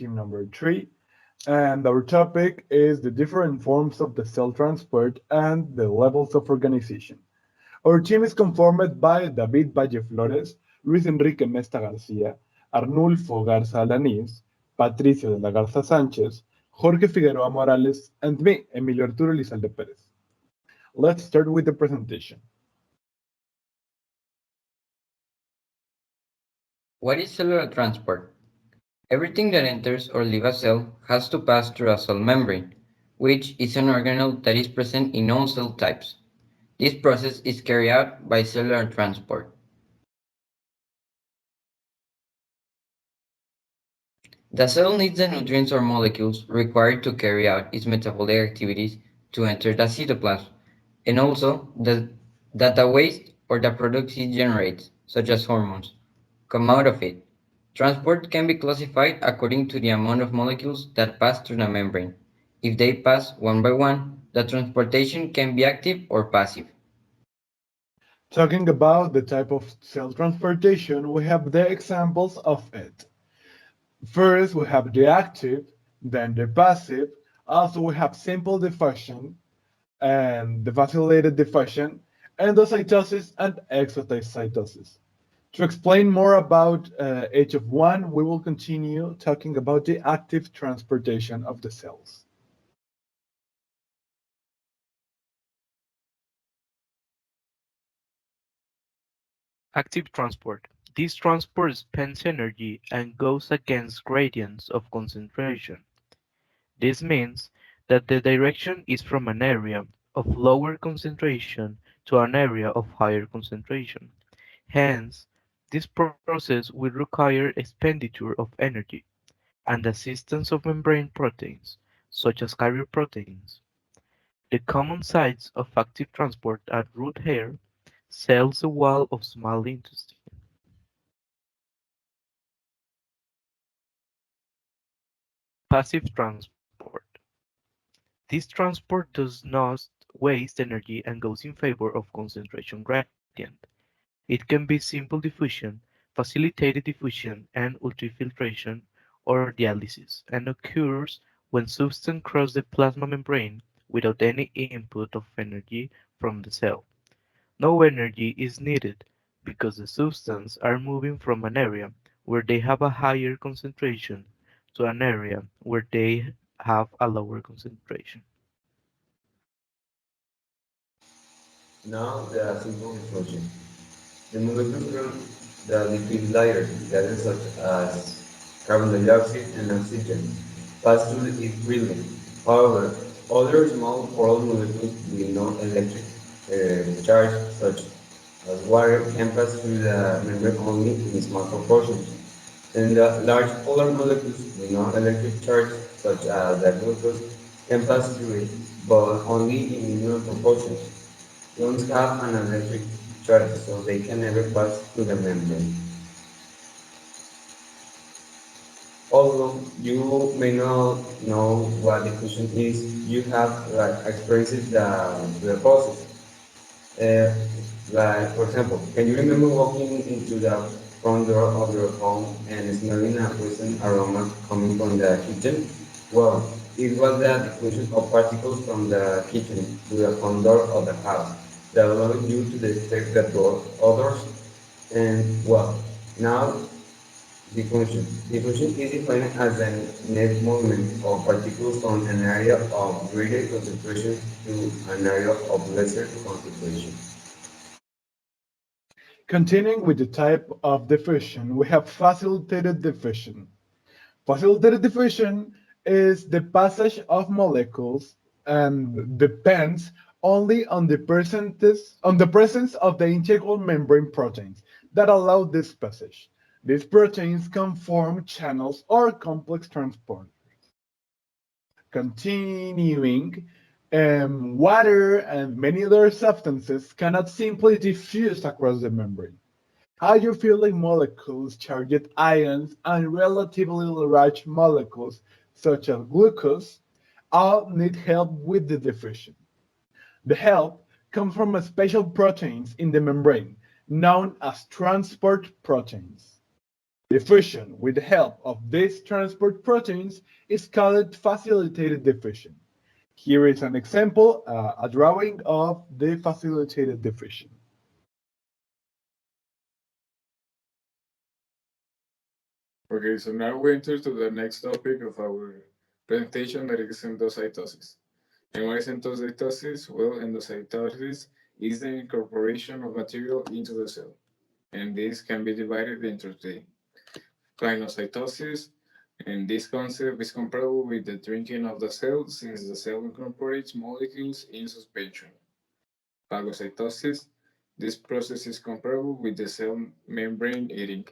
team number 3, and our topic is the different forms of the cell transport and the levels of organization. Our team is conformed by David Valle Flores, Luis Enrique Mesta García, Arnulfo Garza Alanís, Patricio de la Garza Sánchez, Jorge Figueroa Morales, and me, Emilio Arturo Lizalde Perez. Let's start with the presentation. What is cellular transport? Everything that enters or leaves a cell has to pass through a cell membrane, which is an organelle that is present in all cell types. This process is carried out by cellular transport. The cell needs the nutrients or molecules required to carry out its metabolic activities to enter the cytoplasm, and also that the waste or the products it generates, such as hormones, come out of it. Transport can be classified according to the amount of molecules that pass through the membrane. If they pass one by one, the transportation can be active or passive. Talking about the type of cell transportation, we have the examples of it. First, we have the active, then the passive. Also, we have simple diffusion and the vacillated diffusion, endocytosis, and exocytosis. To explain more about each of one, we will continue talking about the active transportation of the cells. Active transport. This transport spends energy and goes against gradients of concentration. This means that the direction is from an area of lower concentration to an area of higher concentration. Hence, this process will require expenditure of energy and assistance of membrane proteins, such as carrier proteins. The common sites of active transport are root hair, cells the wall of small intestine. Passive transport. This transport does not waste energy and goes in favor of concentration gradient. It can be simple diffusion, facilitated diffusion, and ultrafiltration or dialysis, and occurs when substance crosses the plasma membrane without any input of energy from the cell. No energy is needed because the substances are moving from an area where they have a higher concentration to an area where they have a lower concentration. Now the simple diffusion. The molecules from the liquid layer, gases such as carbon dioxide and oxygen, pass through it freely. However, other small polar molecules with no electric charge, such as water, can pass through the membrane only in small proportions. And the large polar molecules with no electric charge, such as the glucose, can pass through it, but only in minimal proportions. Ions have an electric charge, so they can never pass through the membrane. Although you may not know what diffusion is, you have experienced the process. Uh, for example, can you remember walking into the front door of your home and smelling a pleasant aroma coming from the kitchen? Well, it was the diffusion of particles from the kitchen to the front door of the house that allowed you to detect the door odors. And well, now diffusion. Diffusion is defined as the net movement of particles from an area of greater concentration to an area of lesser concentration. Continuing with the type of diffusion, we have facilitated diffusion. Facilitated diffusion is the passage of molecules and depends only on the presence of the integral membrane proteins that allow this passage. These proteins can form channels or complex transport. Continuing, water and many other substances cannot simply diffuse across the membrane. Hydrophilic molecules, charged ions, and relatively large molecules, such as glucose, all need help with the diffusion. The help comes from special proteins in the membrane, known as transport proteins. Diffusion with the help of these transport proteins is called facilitated diffusion. Here is an example, a drawing of the facilitated diffusion. Okay, so now we enter to the next topic of our presentation, that is endocytosis. And what is endocytosis? Well, endocytosis is the incorporation of material into the cell. And this can be divided into three. Phagocytosis, and this concept is comparable with the drinking of the cell since the cell incorporates molecules in suspension. Phagocytosis, this process is comparable with the cell membrane eating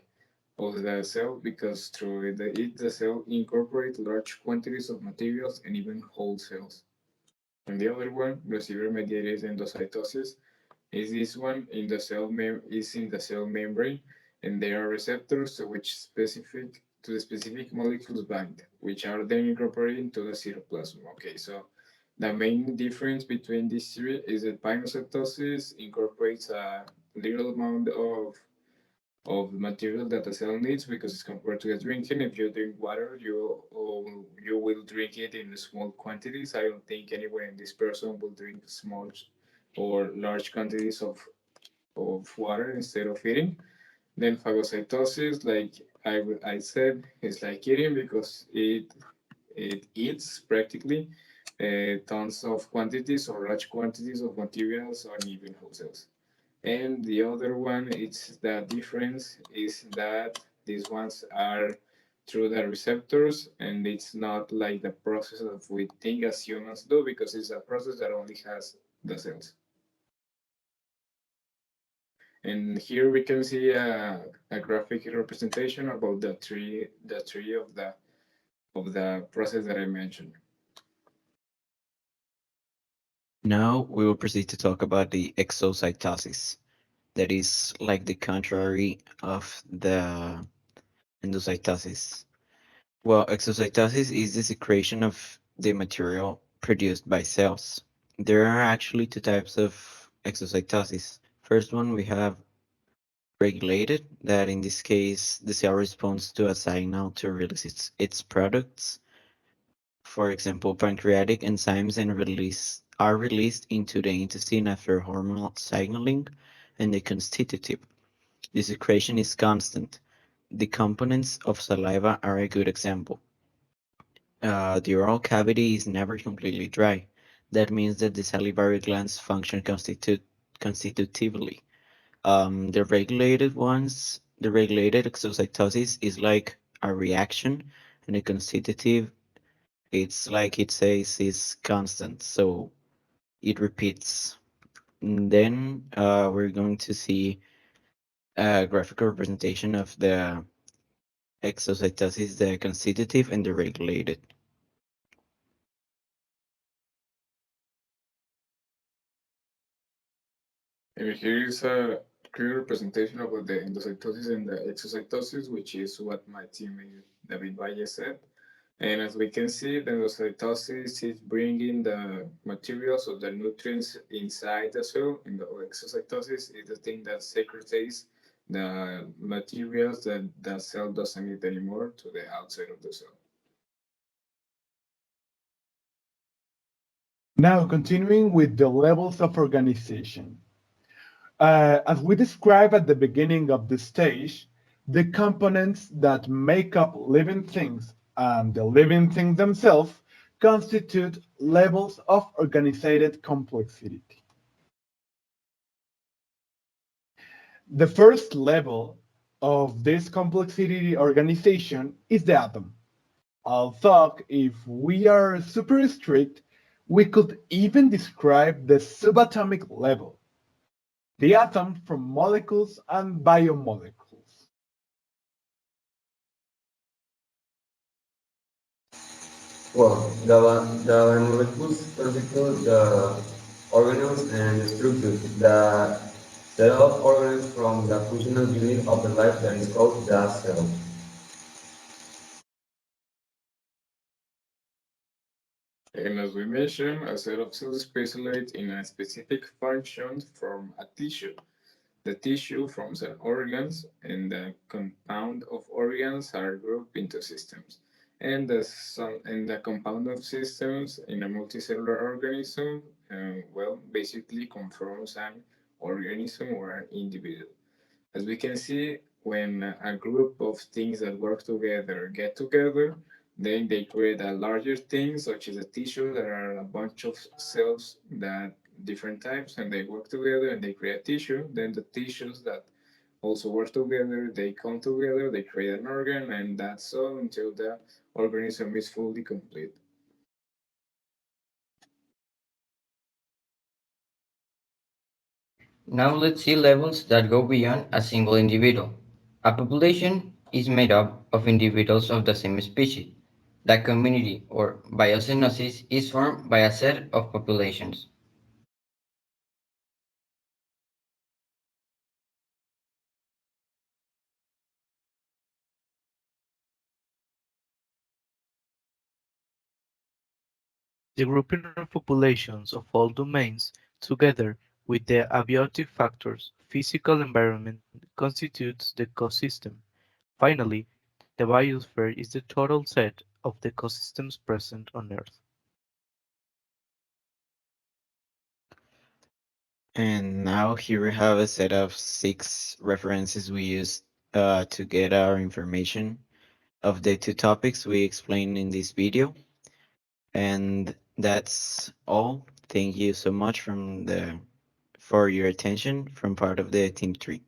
of the cell because through it the cell incorporates large quantities of materials and even whole cells. And the other one, receiver-mediated endocytosis, is this one in the is in the cell membrane, and there are receptors to the specific molecules bind, which are then incorporated into the cytoplasm. Okay, so the main difference between these three is that pinocytosis incorporates a little amount of material that the cell needs because it's compared to the drinking. If you drink water, you will drink it in small quantities. I don't think anyone in this person will drink small or large quantities of water instead of eating. Then phagocytosis, like I said, is like eating because it eats practically tons of quantities or large quantities of materials or even whole cells. And the other one, it's the difference is that these ones are through the receptors, and it's not like the process of we think as humans do because it's a process that only has the cells. And here we can see a graphic representation about the tree of the process that I mentioned. Now we will proceed to talk about the exocytosis. That is like the contrary of the endocytosis. Well, exocytosis is the secretion of the material produced by cells. There are actually two types of exocytosis. First one we have regulated, that in this case the cell responds to a signal to release its products. For example, pancreatic enzymes are released into the intestine after hormonal signaling, and the constitutive. The secretion is constant. The components of saliva are a good example. The oral cavity is never completely dry. That means that the salivary glands function constitutively. The regulated exocytosis is like a reaction, and the constitutive, it's like it says, is constant, so it repeats. And then we're going to see a graphical representation of the exocytosis, the constitutive and the regulated. And here is a clear representation of the endocytosis and the exocytosis, which is what my teammate David Valle said. And as we can see, the endocytosis is bringing the materials or the nutrients inside the cell, and the exocytosis is the thing that secretes the materials that the cell doesn't need anymore to the outside of the cell. Now, continuing with the levels of organization. As we described at the beginning of the stage, the components that make up living things and the living things themselves constitute levels of organized complexity. The first level of this complexity organization is the atom. Although, if we are super strict, we could even describe the subatomic level, the atom from molecules and biomolecules. Well, the molecules constitute the organelles and structures that set off organelles from the functional unit of the life that is called the cell. And as we mentioned, a set of cells specialize in a specific function from a tissue. The tissue from the organs and the compound of organs are grouped into systems. And the compound of systems in a multicellular organism, basically conforms an organism or an individual. As we can see, when a group of things that work together get together, then they create a larger thing, such as a tissue. There are a bunch of cells that different types, and they work together and they create tissue. Then the tissues that also work together, they come together, they create an organ, and that's so until the organism is fully complete. Now let's see levels that go beyond a single individual. A population is made up of individuals of the same species. The community or biocenosis is formed by a set of populations. The grouping of populations of all domains, together with the abiotic factors, physical environment, constitutes the ecosystem. Finally, the biosphere is the total set of the ecosystems present on Earth. And now here we have a set of 6 references we use to get our information of the 2 topics we explained in this video. And that's all. Thank you so much for your attention from part of the Team 3.